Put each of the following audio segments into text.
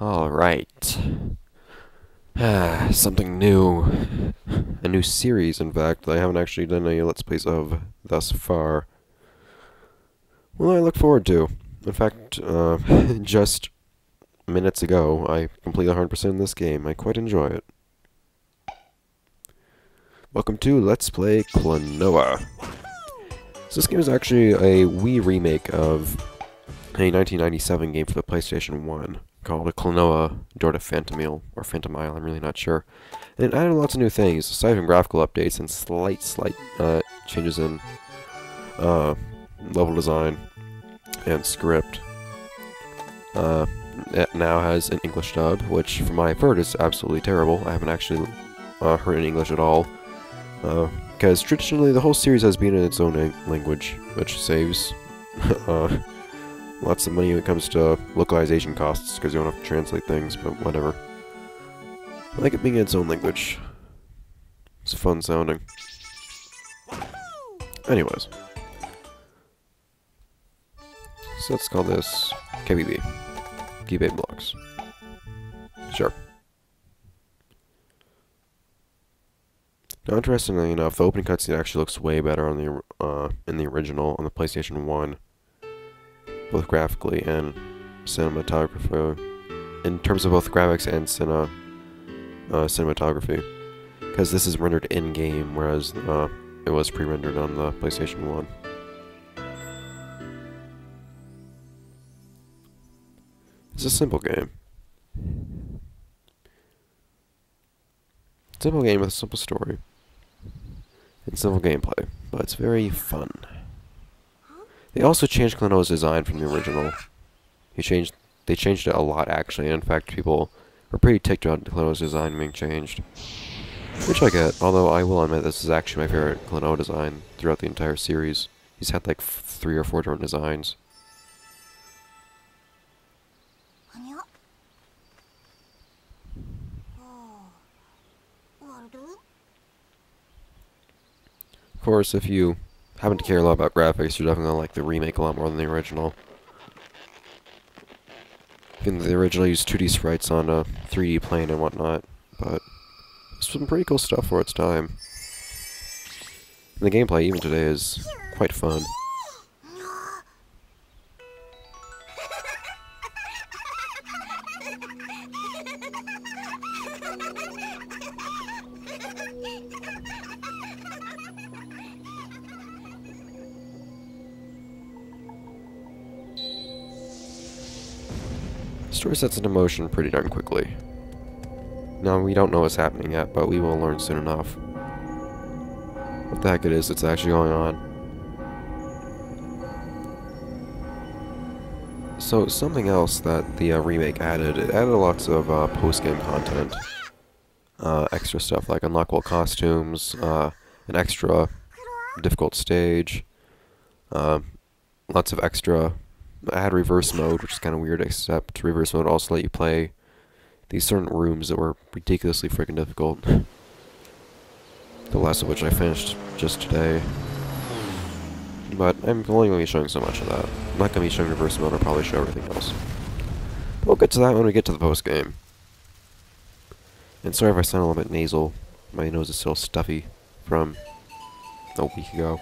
Alright. Something new. A new series, in fact, that I haven't actually done any Let's Plays of thus far. Well, I look forward to. In fact, just minutes ago, I completed 100% in this game. I quite enjoy it. Welcome to Let's Play Klonoa. So this game is actually a Wii remake of a 1997 game for the PlayStation 1 called Klonoa Door to Phantom Isle, or Phantom Isle, I'm really not sure. And it added lots of new things, aside from graphical updates and slight changes in level design and script. It now has an English dub, which from what I've heard is absolutely terrible. I haven't actually heard it in English at all. Because traditionally the whole series has been in its own language, which saves lots of money when it comes to localization costs, because you don't have to translate things, but whatever. I like it being in its own language. It's fun sounding. Anyways. So let's call this KBB. Keybait blocks. Sure. Now, interestingly enough, the opening cutscene actually looks way better on the in the original on the PlayStation 1, both graphically and cinematography. In terms of both graphics and cinematography, because this is rendered in-game, whereas it was pre-rendered on the PlayStation 1. It's a simple game. Simple game with a simple story. And simple gameplay, but it's very fun. They also changed Klonoa's design from the original. They changed it a lot, actually. In fact, people were pretty ticked about Klonoa's design being changed. Which I get, although I will admit this is actually my favorite Klonoa design throughout the entire series. He's had like 3 or 4 different designs. Of course, if you happen to care a lot about graphics, you're definitely going to like the remake a lot more than the original. I think the original used 2D sprites on a 3D plane and whatnot, but it's some pretty cool stuff for its time. And the gameplay, even today, is quite fun. The story sets into motion pretty darn quickly. Now, we don't know what's happening yet, but we will learn soon enough. What the heck it is that's actually going on. So, something else that the remake added, it added lots of post-game content. Extra stuff like unlockable costumes, an extra difficult stage, lots of extra. I had reverse mode, which is kind of weird, except reverse mode also let you play these certain rooms that were ridiculously freaking difficult. The last of which I finished just today. But I'm only going to be showing so much of that. I'm not going to be showing reverse mode, I'll probably show everything else. But we'll get to that when we get to the post-game. And sorry if I sound a little bit nasal. My nose is still stuffy from a week ago.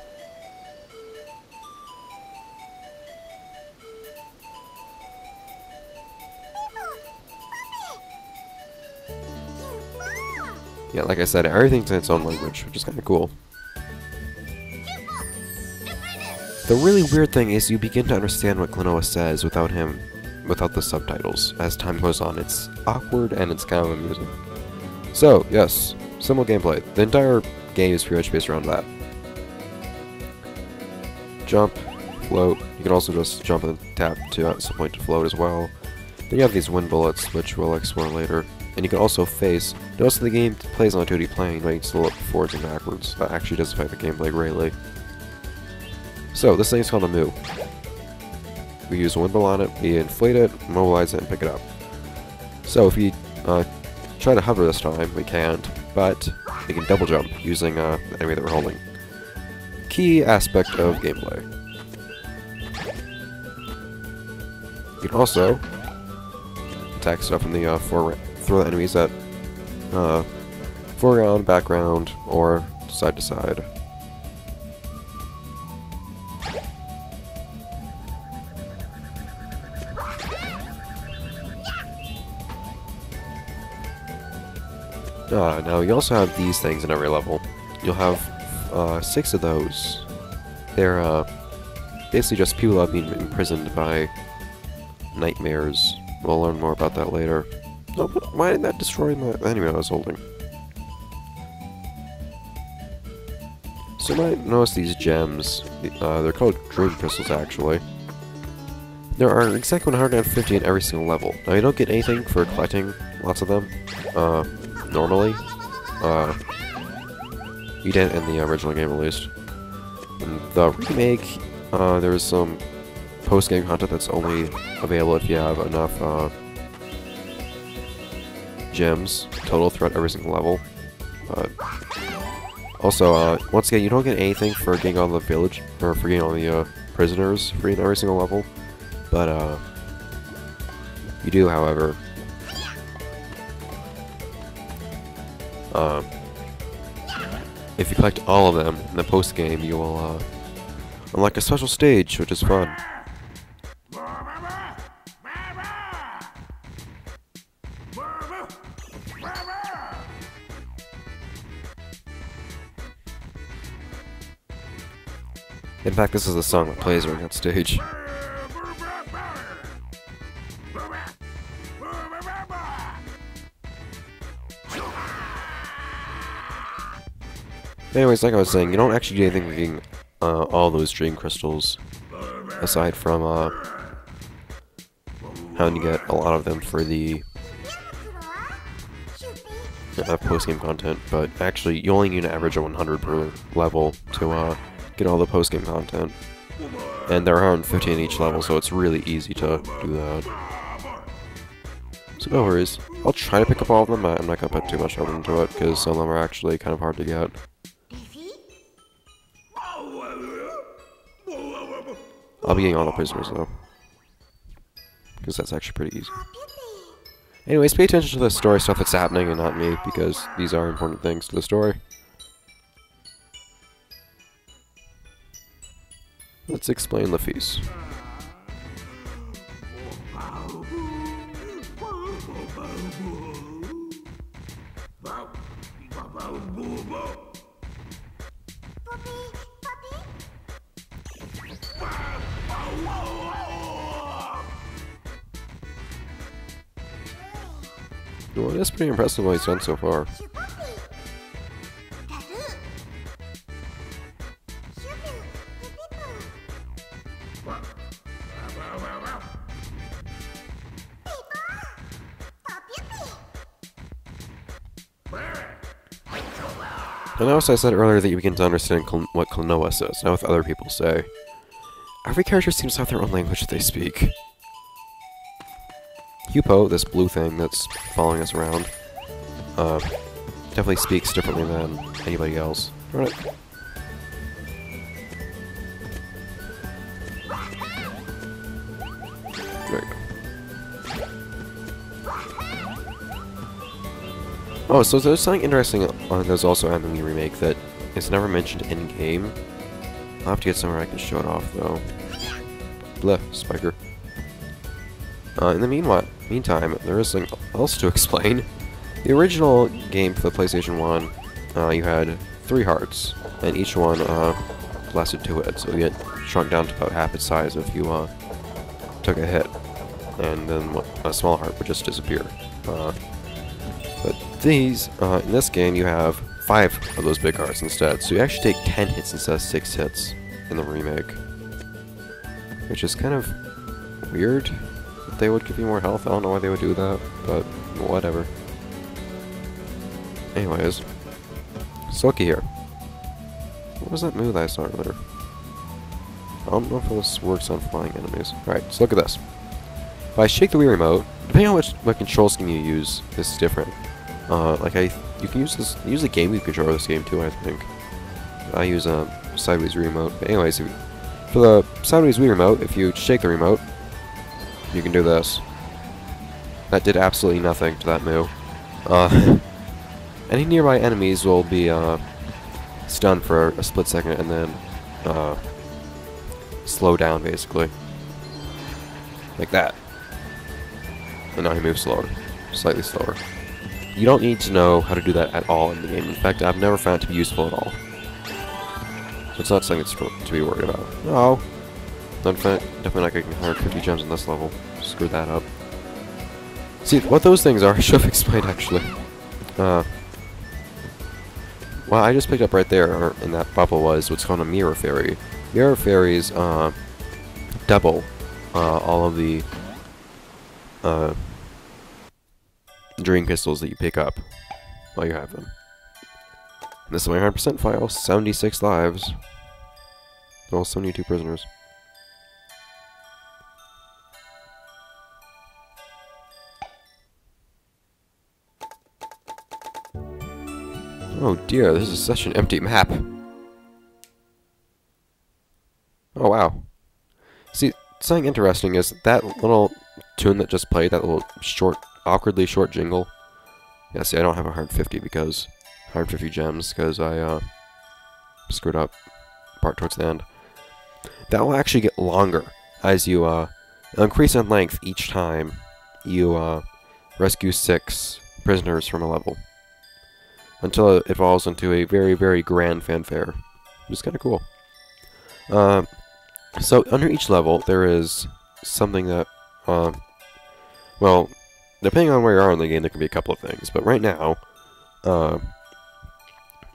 Yeah, like I said, everything's in its own language, which is kind of cool. The really weird thing is you begin to understand what Klonoa says without the subtitles. As time goes on, it's awkward and it's kind of amusing. So, yes, simple gameplay. The entire game is pretty much based around that. Jump, float. You can also just jump and tap to at some point to float as well. Then you have these wind bullets, which we'll explore later. And you can also face. Notice the game plays on a 2D plane, but you can still look forwards and backwards. That actually does affect the gameplay greatly. So, this thing is called a Moo. We use a wind ball on it, we inflate it, mobilize it, and pick it up. So, if you try to hover this time, we can't, but we can double jump using the enemy that we're holding. Key aspect of gameplay. You can also attack stuff in the throw enemies at foreground, background, or side to side. Now you also have these things in every level. You'll have 6 of those. They're basically just people that have been imprisoned by nightmares. We'll learn more about that later. Oh, why did that destroy my enemy I was holding? So you might notice these gems. They're called dream crystals, actually. There are exactly 150 in every single level. Now you don't get anything for collecting lots of them. Normally. You didn't in the original game, at least. In the remake, there's some post-game content that's only available if you have enough gems total throughout every single level. Also, once again, you don't get anything for getting all the village, or for getting all the prisoners free in every single level, but you do, however. If you collect all of them in the post-game, you will unlock a special stage, which is fun. In fact, this is the song that plays during that stage. Anyways, like I was saying, you don't actually get anything getting all those dream crystals, aside from having to get a lot of them for the post-game content, but actually you only need an average of 100 per level to get all the post-game content. And there are 150 in each level, so it's really easy to do that. So no worries. I'll try to pick up all of them, but I'm not going to put too much effort into it, because some of them are actually kind of hard to get. I'll be getting all the prisoners, though. Because that's actually pretty easy. Anyways, pay attention to the story stuff that's happening and not me, because these are important things to the story. Let's explain the feast. Well, that's pretty impressive what he's done so far. I noticed I said earlier that you begin to understand what Klonoa says, not what other people say. Every character seems to have their own language that they speak. Hupo, this blue thing that's following us around, definitely speaks differently than anybody else. Right. There we go. Oh, so there's something interesting there's also in the remake that is never mentioned in-game. I'll have to get somewhere I can show it off, though. Bleh, Spiker. In the meantime, there is something else to explain. The original game for the PlayStation 1, you had 3 hearts, and each one lasted 2 hits, so you get shrunk down to about half its size if you took a hit, and then a small heart would just disappear. But these, in this game, you have 5 of those big hearts instead, so you actually take 10 hits instead of 6 hits in the remake, which is kind of weird. They would give you more health. I don't know why they would do that, but whatever. Anyways, so looky here. What was that move that I saw earlier? I don't know if this works on flying enemies. Alright, so look at this. If I shake the Wii remote, depending on what control scheme you use, this is different. You can use the GameCube controller of this game too, I think. I use a sideways remote. But anyways, for the sideways Wii remote, if you shake the remote, you can do this. that did absolutely nothing to that move. Any nearby enemies will be stunned for a split second and then slow down, basically. Like that. And now he moves slower. Slightly slower. You don't need to know how to do that at all in the game. In fact, I've never found it to be useful at all. So it's not something to be worried about. No! Definitely not getting 150 gems in this level. Screw that up. See, what those things are, I should have explained, actually. Well, I just picked up right there, in that bubble, was what's called a mirror fairy. Mirror fairies, double all of the dream crystals that you pick up while you have them. And this is my 100% file, 76 lives. Well, 72 prisoners. Oh dear, this is such an empty map. Oh wow. See, something interesting is that little tune that just played, that little short, awkwardly short jingle. Yeah, see, I don't have 150 because 150 gems because I screwed up part towards the end. That will actually get longer as you increase in length each time you rescue 6 prisoners from a level, until it evolves into a very, very grand fanfare, which is kind of cool. So under each level there is something that, well, depending on where you are in the game, there can be a couple of things, but right now,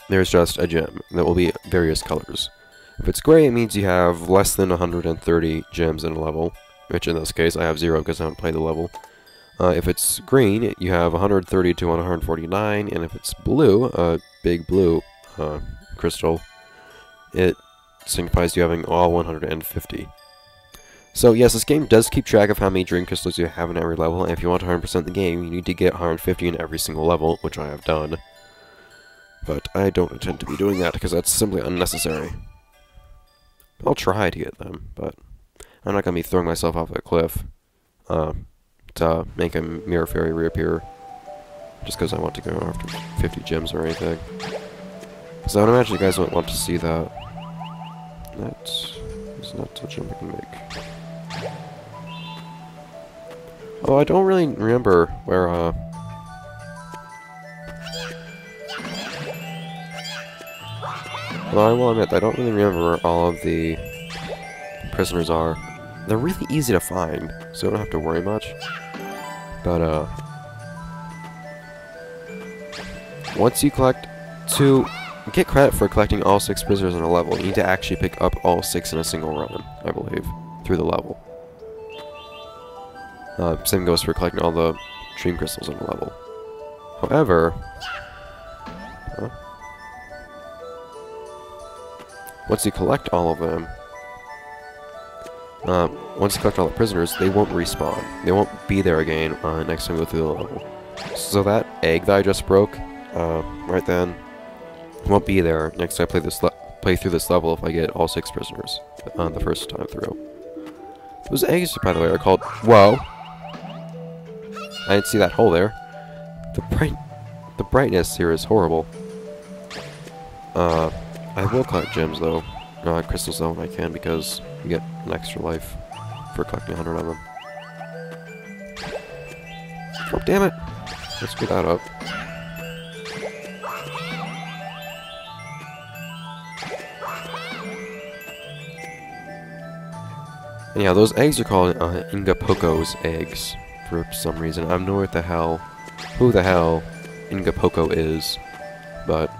there's just a gem that will be various colors. If it's gray, it means you have less than 130 gems in a level, which in this case I have 0 because I haven't played the level. If it's green, you have 130 to 149, and if it's blue, a big blue crystal, it signifies you having all 150. So yes, this game does keep track of how many dream crystals you have in every level, and if you want to 100% the game, you need to get 150 in every single level, which I have done. But I don't intend to be doing that, because that's simply unnecessary. I'll try to get them, but I'm not going to be throwing myself off a cliff to make a mirror fairy reappear just because I want to go after 50 gems or anything. So I would imagine you guys won't want to see that. That is not a jump I can make. Oh, I don't really remember where, well, I will admit, I don't really remember where all of the prisoners are. They're really easy to find, so I don't have to worry much. But, once you collect, to get credit for collecting all 6 prisoners in a level, you need to actually pick up all 6 in a single run, I believe, through the level. Same goes for collecting all the dream crystals in a level. However, once you collect all of them, once you collect all the prisoners, they won't respawn. They won't be there again next time you go through the level. So that egg that I just broke, right then, won't be there next time I play through this level if I get all 6 prisoners the first time through. Those eggs, by the way, are called... Whoa! I didn't see that hole there. The brightness here is horrible. I will collect gems though, crystals though when I can, because you get an extra life for collecting 100 of them. Oh, damn it! Let's screw that up. And yeah, those eggs are called Ingapoko's eggs for some reason. I don't know who the hell Ingapoko is, but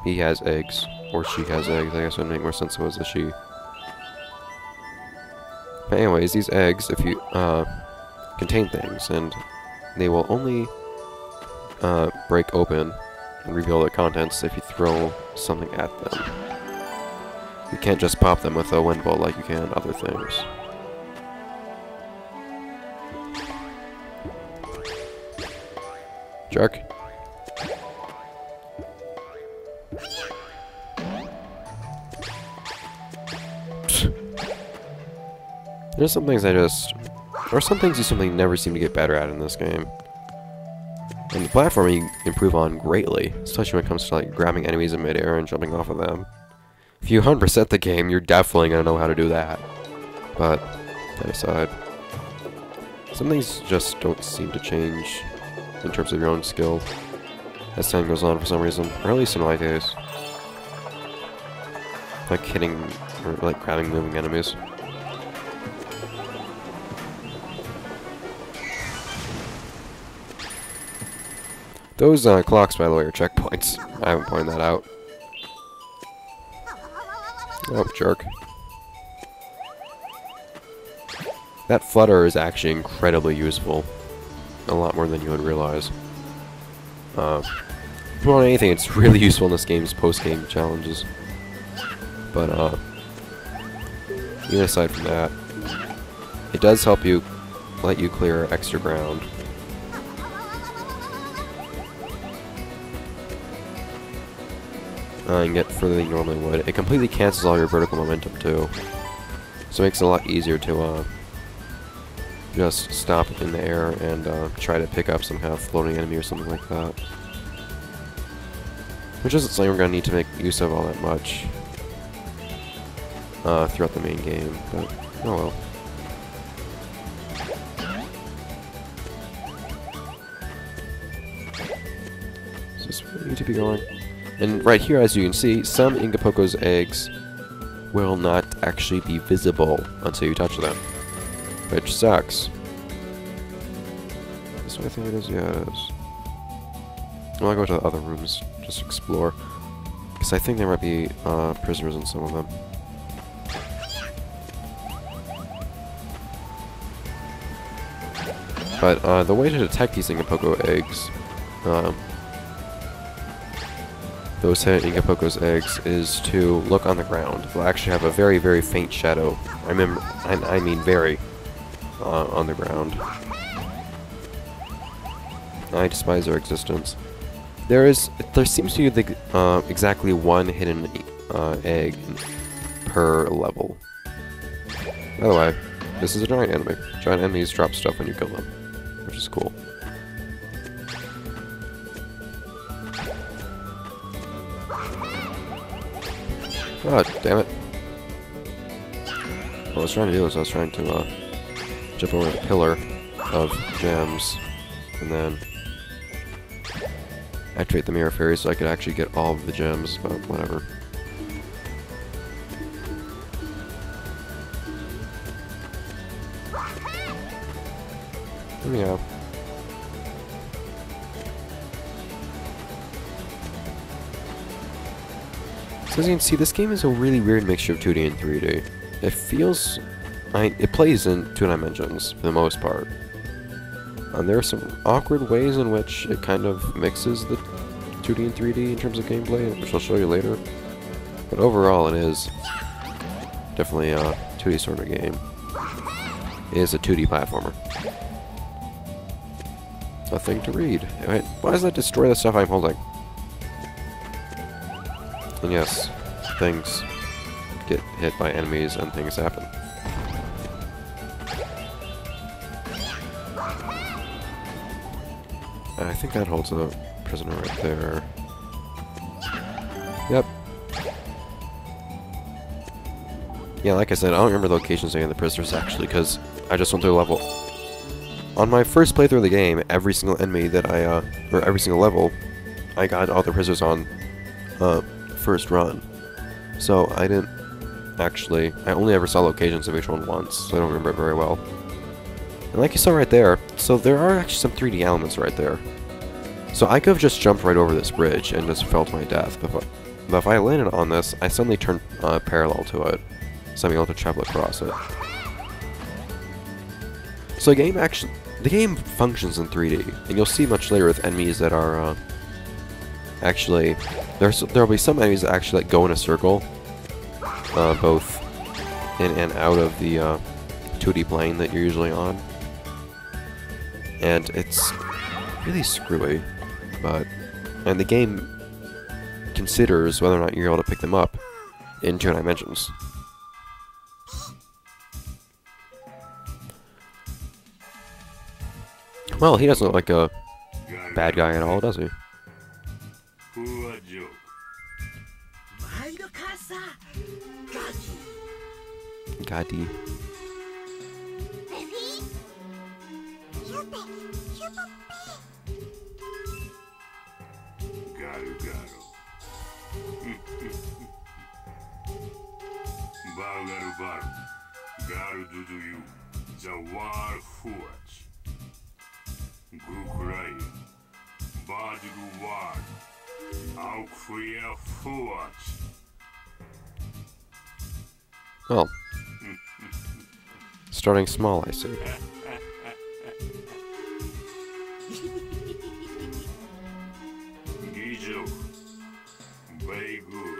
he has eggs. Or she has eggs. I guess it would make more sense if it was a she. But anyways, these eggs, if you contain things, and they will only break open and reveal their contents if you throw something at them. You can't just pop them with a wind ball like you can other things. Jerk. There's some things I just There are some things you simply never seem to get better at in this game. And the platforming you improve on greatly, especially when it comes to like grabbing enemies in midair and jumping off of them. If you 100% the game, you're definitely going to know how to do that. But, that aside, some things just don't seem to change in terms of your own skill as time goes on for some reason, or at least in my case. Like hitting, or like grabbing moving enemies. Those clocks, by the way, are checkpoints. I haven't pointed that out. Oh, jerk. That flutter is actually incredibly useful. A lot more than you would realize. More than anything, it's really useful in this game's post-game challenges. But, even aside from that, it does help you let you clear extra ground. And get further than you normally would. It completely cancels all your vertical momentum too. So it makes it a lot easier to just stop in the air and try to pick up some kind of floating enemy or something like that. Which isn't something we're going to need to make use of all that much throughout the main game, but oh well. Is this where we need to be going? And right here, as you can see, some Ingapoko's eggs will not actually be visible until you touch them. Which sucks. This way I think it is? Yeah, it is. I'll go to the other rooms, just explore. Because I think there might be prisoners in some of them. But the way to detect these Ingapoko eggs, those hidden Ingapoko's eggs, is to look on the ground. They'll actually have a very, very faint shadow. I mean very, on the ground. I despise their existence. There seems to be exactly one hidden egg per level. By the way, this is a giant enemy. Giant enemies drop stuff when you kill them, which is cool. God damn it. What I was trying to do is I was trying to jump over a pillar of gems and then activate the mirror fairy so I could actually get all of the gems, but whatever. Yeah. So as you can see, this game is a really weird mixture of 2D and 3D. It feels... it plays in 2 dimensions, for the most part. There are some awkward ways in which it kind of mixes the 2D and 3D in terms of gameplay, which I'll show you later. But overall, it is definitely a 2D sort of game. It is a 2D platformer. Nothing to read. Wait, why does that destroy the stuff I'm holding? And yes, things get hit by enemies and things happen. I think that holds a prisoner right there. Yep. Yeah, like I said, I don't remember the locations of any of the prisoners actually, because I just went through a level. On my first playthrough of the game, every single enemy that or every single level, I got all the prisoners on first run. So I didn't actually, I only ever saw locations of each one once, so I don't remember it very well. And like you saw right there, so there are actually some 3D elements right there. So I could have just jumped right over this bridge and just fell to my death, but if I landed on this, I suddenly turned parallel to it, so I'm able to travel across it. So the game functions in 3D, and you'll see much later with enemies that are actually, there'll be some enemies that actually go in a circle, both in and out of the 2D plane that you're usually on. And it's really screwy, and the game considers whether or not you're able to pick them up in 2 dimensions. Well, he doesn't look like a bad guy at all, does he? Gadi. Well, starting small, I see. Very good.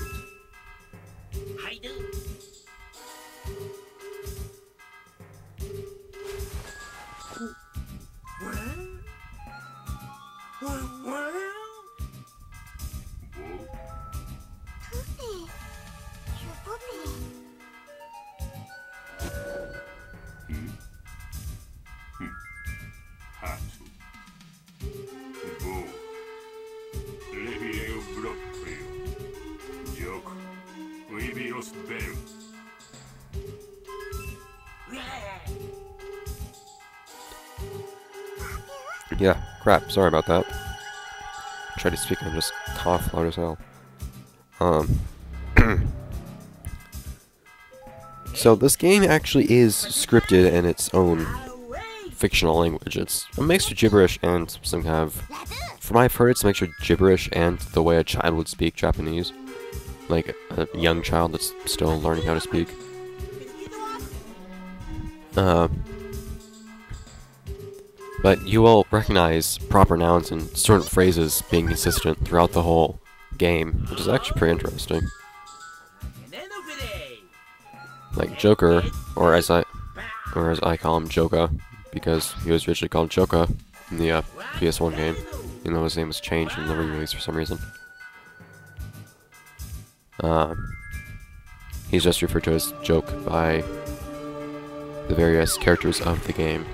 Yeah, crap, sorry about that. Try to speak and just cough loud as hell. So this game actually is scripted in its own fictional language. It's a mix of gibberish and some kind of... From what I've heard, it's a mixture of gibberish and the way a child would speak Japanese. Like a young child that's still learning how to speak. But you will recognize proper nouns and certain phrases being consistent throughout the whole game, which is actually pretty interesting. Like Joker, or as I call him, Joka, because he was originally called Joka in the PS1 game, even though his name was changed in the re-release for some reason. He's just referred to as Joke by the various characters of the game.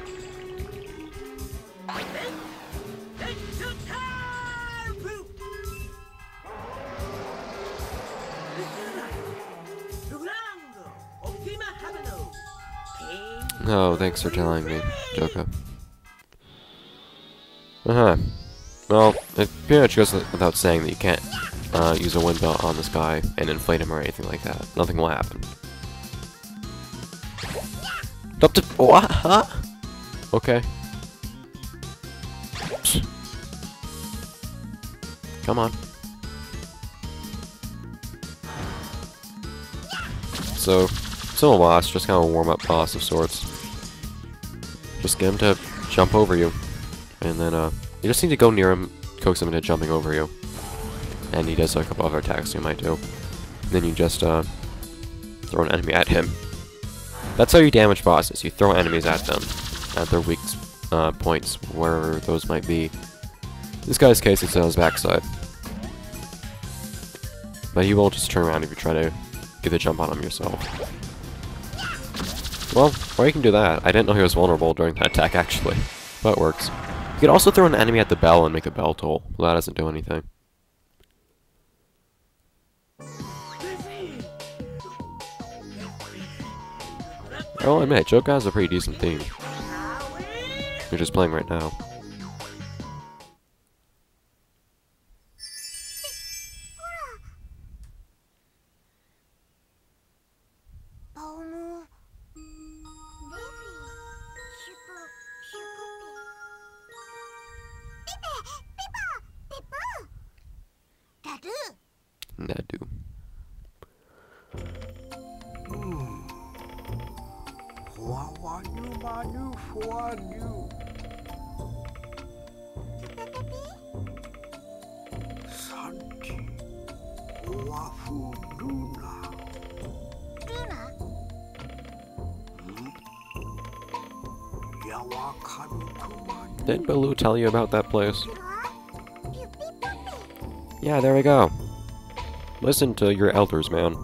Oh, thanks for telling me, Joka. Well, it pretty much goes without saying that you can't use a wind belt on this guy and inflate him or anything like that. Nothing will happen. What? Huh? Okay. Come on. So, still a boss, just kind of a warm-up boss of sorts. Just get him to jump over you. And then, you just need to go near him, coax him into jumping over you. And he does a couple other attacks you might do. And then you just, throw an enemy at him. That's how you damage bosses. You throw enemies at them, at their weak points, wherever those might be. In this guy's case, it's on his backside. But you will just turn around if you try to get the jump on him yourself. Well, or you can do that. I didn't know he was vulnerable during that attack, actually. But it works. You can also throw an enemy at the bell and make the bell toll. Well, that doesn't do anything. I'll admit, Joka has a pretty decent theme. Which is playing right now. Nadu. Did Baloo tell you about that place? Yeah, there we go. Listen to your elders, man.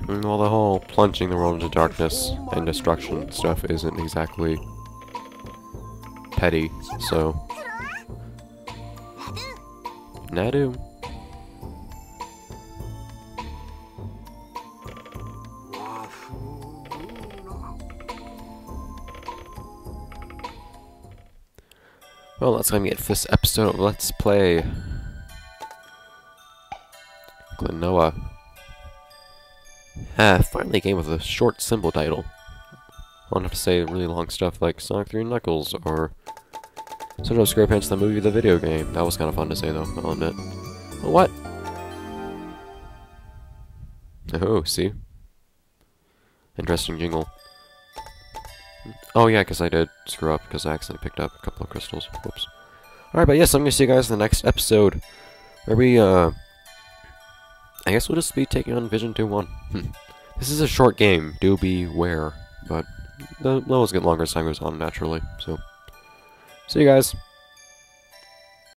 Well, the whole plunging the world into darkness and destruction stuff isn't exactly petty, so... Nadu. Well, that's gonna be it for this episode of Let's Play Klonoa. Finally a game with a short, simple title. I don't have to say really long stuff like Sonic 3 Knuckles or Pseudo SquarePants the movie, the video game. That was kind of fun to say though, I'll admit. Oh, what? Oh, see? Interesting jingle. Oh yeah, because I did screw up because I accidentally picked up a couple of crystals. Whoops. Alright, but yes, I'm going to see you guys in the next episode where we, I guess we'll just be taking on Vision 2-1. This is a short game, do beware, but the levels get longer as time goes on naturally, so see you guys.